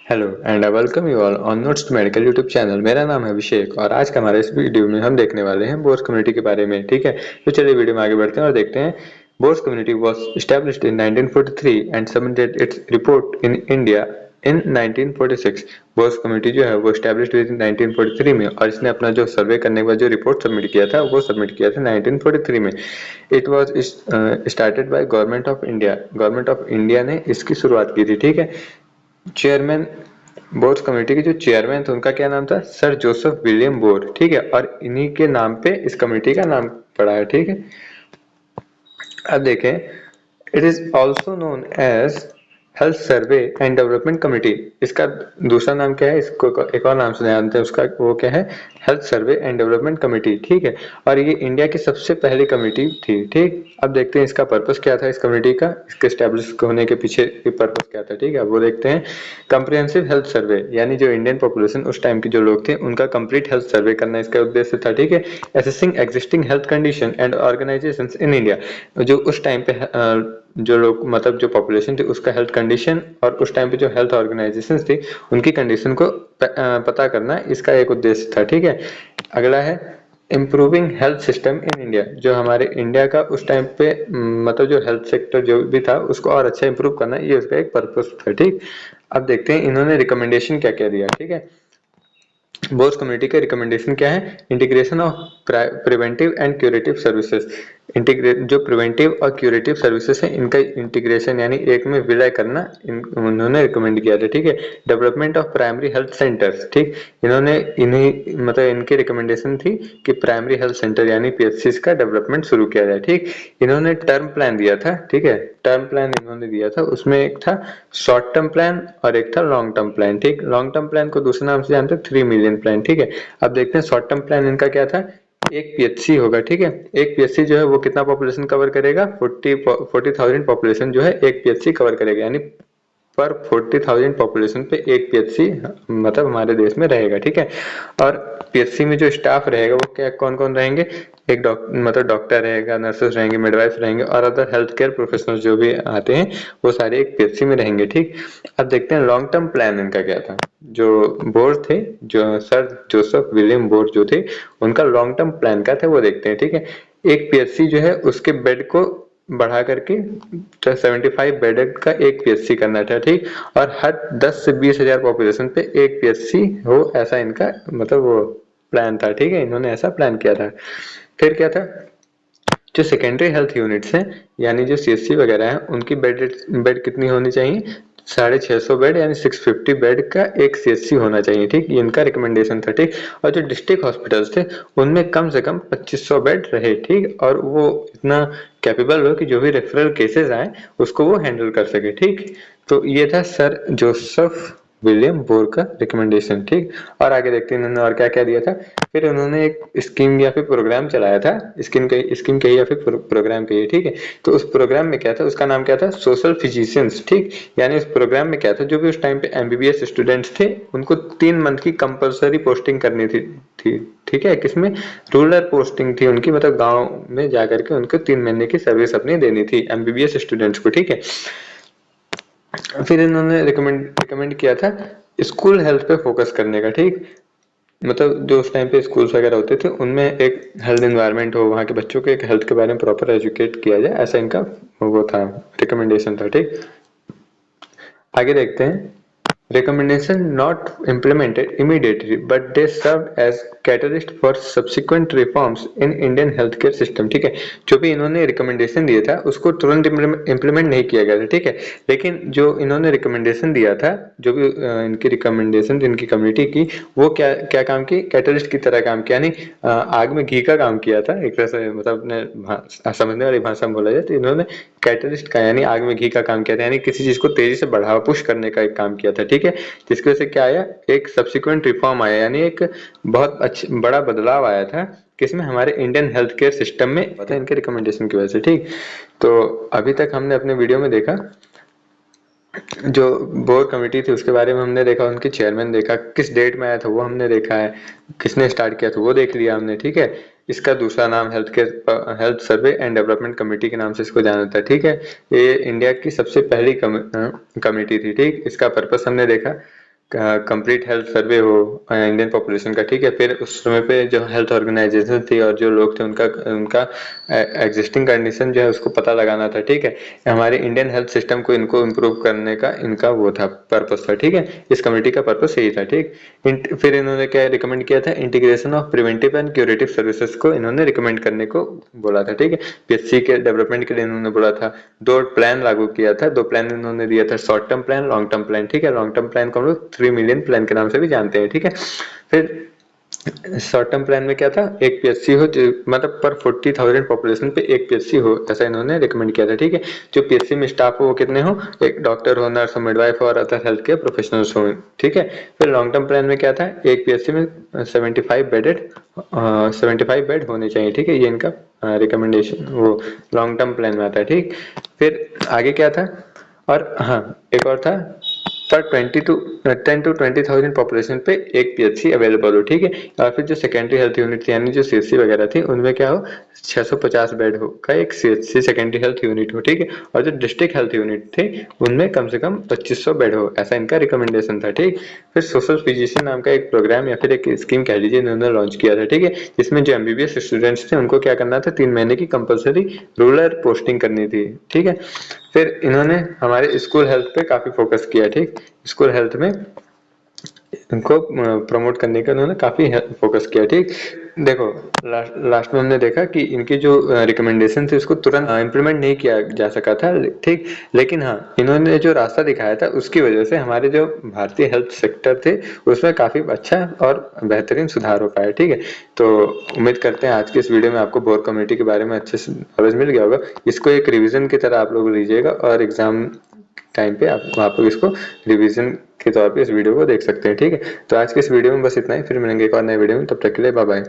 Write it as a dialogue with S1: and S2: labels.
S1: Hello and I welcome you all on notes medical YouTube channel. मेरा नाम है अभिषेक और आज का हमारे इस वीडियो में हम देखने वाले हैं बोर्स कम्युनिटी के बारे में। ठीक है, तो चलिए वीडियो में आगे बढ़ते हैं और देखते हैं। बोर्स committee was established in 1943 and submitted its report in India in 1946। बोर्स कम्युनिटी जो है वो एस्टैब्लिश्ड हुई थी 1943 में और इसने अपना जो सर्वे करने के बाद जो रिपोर्ट सबमिट किया था वो सबमिट किया था 1943 में। It was started by government of India. Government of India ने इसकी शुरुआत की थी। ठीक है, चेयरमैन बोर्ड कमेटी के जो चेयरमैन थे उनका क्या नाम था? Sir Joseph William bore. ठीक है, और इन्हीं के नाम पे इस कमेटी का नाम पड़ा है। ठीक है, अब देखें, it is also known as health survey and development committee. इसका दूसरा नाम क्या है? इसको एक और नाम से जानते हैं, उसका वो क्या है? Health survey and development committee. ठीक है, और ये इंडिया की सबसे पहली कमेटी थी। ठीक, अब देखते हैं इसका पर्पस क्या था इस कमेटी का, इसके स्टैब्लिश होने के पीछे पर्पस क्या था। ठीक है, अब वो देखते हैं। कंप्रिहेंसिव हेल्थ सर्वे, यानी जो इंडियन पॉपुलेशन उस टाइम की जो लोग थे उनका कंप्लीट हेल्थ सर्वे करना इसका उद्देश्य था। ठीक है, assessing existing health condition and organisations in India. जो उस टाइम पे जो लोग मतलब जो पॉपुलेशन थी उसका हेल्थ कंडीशन और उस टाइम पे जो हेल्थ ऑर्गेनाइजेशंस थी उनकी कंडीशन को पता करना इसका एक उद्देश्य था। ठीक है, अगला है improving health system in India. जो हमारे इंडिया का उस टाइम पे मतलब जो हेल्थ सेक्टर जो भी था उसको और अच्छा इम्प्रूव करना, ये उसका एक पर्पस था। ठीक, अब देखते हैं इन्होंने रिकमेंडेशन क्या क्या दिया। ठीक है, बोर्स कम्युनिटी का रिकमेंडेशन क्या है? Integration of preventive and curative services. Integrate जो प्रिवेंटिव और क्यूरेटिव सर्विसेज है इनका इंटीग्रेशन यानी एक में विलय करना उन्होंने रिकमेंड किया था। ठीक है, development of primary health centres. ठीक, इन्होंने इन्हीं मतलब इनकी रिकमेंडेशन थी कि प्राइमरी हेल्थ सेंटर यानी पीएचसी का डेवलपमेंट शुरू किया जाए। ठीक, इन्होंने टर्म प्लान दिया था। ठीक है, टर्म प्लान इन्होंने दिया था, उसमें एक था शॉर्ट टर्म प्लान और एक था लॉन्ग टर्म प्लान। ठीक, लॉन्ग टर्म प्लान को दूसरे नाम से जानते हैं 3 मिलियन प्लान। ठीक है, अब देखते हैं शॉर्ट टर्म प्लान इनका क्या था। एक पीएचसी होगा। ठीक है, एक पीएचसी जो है वो कितना पॉपुलेशन कवर करेगा? 40,000 पॉपुलेशन जो है एक पीएचसी कवर करेगा, यानी पर 40,000 पॉपुलेशन पे एक पीएचसी मतलब हमारे देश में रहेगा। ठीक है, और पीएचसी में जो स्टाफ रहेगा वो क्या कौन कौन रहेंगे? एक मतलब डॉक्टर रहेगा, नर्सेस रहेंगे, मिडवाइफ रहेंगे और अदर हेल्थ केयर प्रोफेशनल्स जो भी आते हैं वो सारे एक पीएचसी में रहेंगे। ठीक, अब देखते हैं लॉन्ग टर्म प्लान इनका क्या था। जो बोर्ड थे, जो सर जोसेफ विलियम बोर्ड जो थे, उनका लॉन्ग टर्म प्लान क्या था वो देखते हैं। ठीक है, एक पीएचसी जो है उसके बेड को बढ़ा करके 75 बेडेड का एक पीएचसी करना था। ठीक, और हर 10 से 20 हजार पॉपुलेशन पे एक पीएचसी हो, ऐसा इनका मतलब वो प्लान था। ठीक है, इन्होंने ऐसा प्लान किया था। फिर क्या था? जो सेकेंडरी हेल्थ यूनिट्स हैं यानी जो सीएचसी वगैरह है उनकी बेड कितनी होनी चाहिए? 650 बेड यानी 650 बेड का एक सीएचसी होना चाहिए। ठीक, ये इनका रिकमेंडेशन था। ठीक, और जो डिस्ट्रिक्ट हॉस्पिटल्स थे उनमें कम से कम 2500 बेड रहे। ठीक, और वो इतना कैपेबल हो कि जो भी रेफरल केसेस आए उसको वो हैंडल कर सके। ठीक, तो ये था सर जोसेफ विलियम बोर का रिकमेंडेशन। ठीक, और आगे देखते हैं इन्होंने और क्या क्या दिया था। फिर उन्होंने एक स्कीम या फिर प्रोग्राम चलाया था, स्कीम कही या फिर प्रोग्राम कहिए। ठीक है, तो उस प्रोग्राम में क्या था? उसका नाम क्या था? Social physicians. ठीक, यानी उस प्रोग्राम में क्या था, जो भी उस टाइम पे एमबीबीएस स्टूडेंट्स थे उनको 3 मंथ की कंपलसरी पोस्टिंग करनी थी। ठीक है, किसमें? रूरल पोस्टिंग थी उनकी, मतलब गांव में जाकर के उनको 3 महीने की सर्विस अपनी देनी थी एमबीबीएस स्टूडेंट्स को। ठीक है, फिर इन्होंने रिकमेंड किया था स्कूल हेल्थ पे फोकस करने का। ठीक, मतलब जो उस टाइम पे स्कूल्स वगैरह होते थे उनमें एक हेल्थ एनवायरनमेंट हो, वहाँ के बच्चों को एक हेल्थ के बारे में प्रॉपर एजुकेट किया जाए, ऐसा इनका वो था, रिकमेंडेशन था। ठीक, आगे देखते हैं। Recommendation not implemented immediately, but they served as catalyst for subsequent reforms in Indian healthcare system। ठीक है, जो भी इन्होंने रिकमेंडेशन दिया था उसको तुरंत इम्प्लीमेंट नहीं किया गया था। ठीक है, लेकिन जो इन्होंने रिकमेंडेशन दिया था, जो भी इनकी रिकमेंडेशन इनकी कम्युनिटी की, वो क्या क्या काम की? कैटलिस्ट की तरह काम किया, यानी आग में घी का काम किया था एक तरह से, मतलब अपने समझने वाली भाषा में बोला जाए तो इन्होंने कैटलिस्ट का यानी आग में घी का काम किया था, यानी किसी चीज को तेजी से बढ़ावा पुश करने का एक काम किया था। ठीक है, जिसकी वजह से क्या आया? एक सब्सिक्वेंट रिफॉर्म आया, यानी एक बहुत अच्छा बड़ा बदलाव आया था किसमें? हमारे इंडियन हेल्थ केयर सिस्टम में, पता है इनके रिकमेंडेशन की वजह से। ठीक, तो अभी तक हमने अपने वीडियो में देखा जो बोर्ड कमेटी थी उसके बारे में हमने देखा, उनके चेयरमैन देखा, किस डेट में आया था वो हमने देखा है, किसने स्टार्ट किया था वो देख लिया हमने। ठीक है, इसका दूसरा नाम health survey and development committee के नाम से इसको जाना था। ठीक है, ये इंडिया की सबसे पहली कमेटी थी। ठीक, इसका पर्पस हमने देखा। कंप्लीट हेल्थ सर्वे हो इंडियन पॉपुलेशन का, ठीक है। फिर उस समय पे जो हेल्थ ऑर्गेनाइजेशन थी और जो लोग थे उनका उनका एग्जिस्टिंग कंडीशन जो है उसको पता लगाना था, ठीक है। हमारे इंडियन हेल्थ सिस्टम को इनको इम्प्रूव करने का इनका वो था, पर्पस था, ठीक है। इस कमेटी का पर्पस यही था, ठीक। फिर इन्होंने क्या रिकमेंड किया था, integration of preventive and curative services को इन्होंने रिकमेंड करने को बोला था, ठीक है। पीएचसी के डेवलपमेंट के लिए इन्होंने बोला था। 2 प्लान लागू किया था, 2 प्लान इन्होंने दिया था, short term plan, long term plan, ठीक है। लॉन्ग टर्म प्लान को हम लोग 3 मिलियन प्लान के नाम से भी जानते हैं, ठीक है। फिर शॉर्ट टर्म प्लान में क्या था, एक पीएचसी हो, मतलब पर 40,000 पॉपुलेशन पे एक पीएचसी हो, ऐसा इन्होंने रिकमेंड किया था, ठीक है। जो पीएचसी में स्टाफ हो वो कितने हो, एक डॉक्टर हो, नर्स हो, मिडवाइफ और अदर हेल्थ केयर प्रोफेशनल्स हो, ठीक है। फिर लॉन्ग टर्म प्लान में क्या था, एक पीएचसी में 75 बेड होने चाहिए, ठीक है। ये इनका रिकमेंडेशन वो लॉन्ग टर्म प्लान में आता है, ठीक। फिर आगे क्या था, और हाँ एक और था, पर 10 to 20,000 पॉपुलेशन पे एक पीएचसी अवेलेबल हो, ठीक है। और फिर जो सेकेंडरी हेल्थ यूनिट थी यानी जो सीएचसी वगैरह थी उनमें क्या हो, 650 बेड हो का एक सीएचसी सेकेंडरी हेल्थ यूनिट हो, ठीक है। और जो डिस्ट्रिक्ट हेल्थ यूनिट थे उनमें कम से कम 2500 बेड हो, ऐसा इनका रिकमेंडेशन था, ठीक। फिर सोशल फिजिशियन नाम का एक प्रोग्राम या फिर एक स्कीम कह लीजिए इन्होंने लॉन्च किया था, ठीक है। जिसमें जो एमबीबीएस स्टूडेंट्स थे उनको क्या करना था, 3 महीने की कंपलसरी रूरल पोस्टिंग करनी थी, ठीक है। फिर इन्होंने हमारे स्कूल हेल्थ पे काफी फोकस किया, ठीक। स्कूल हेल्थ में इनको प्रमोट करने का उन्होंने काफी फोकस किया, ठीक। देखो लास्ट में हमने देखा कि इनकी जो रिकमेंडेशन थी उसको तुरंत इम्प्लीमेंट नहीं किया जा सका था, ठीक। लेकिन हाँ इन्होंने जो रास्ता दिखाया था उसकी वजह से हमारे जो भारतीय हेल्थ सेक्टर थे उसमें काफी अच्छा और बेहतरीन सुधार हो पाया, ठीक है। तो उम्मीद करते हैं आज के इस वीडियो में आपको बोर कम्युनिटी के बारे में अच्छे से नॉलेज मिल गया होगा। इसको एक रिविजन की तरह आप लोग लीजिएगा और एग्जाम टाइम पे आप लोग इसको रिवीजन के तौर पे इस वीडियो को देख सकते हैं, ठीक है। तो आज के इस वीडियो में बस इतना ही, फिर मिलेंगे एक और नए वीडियो में, तब तक के लिए बाय बाय।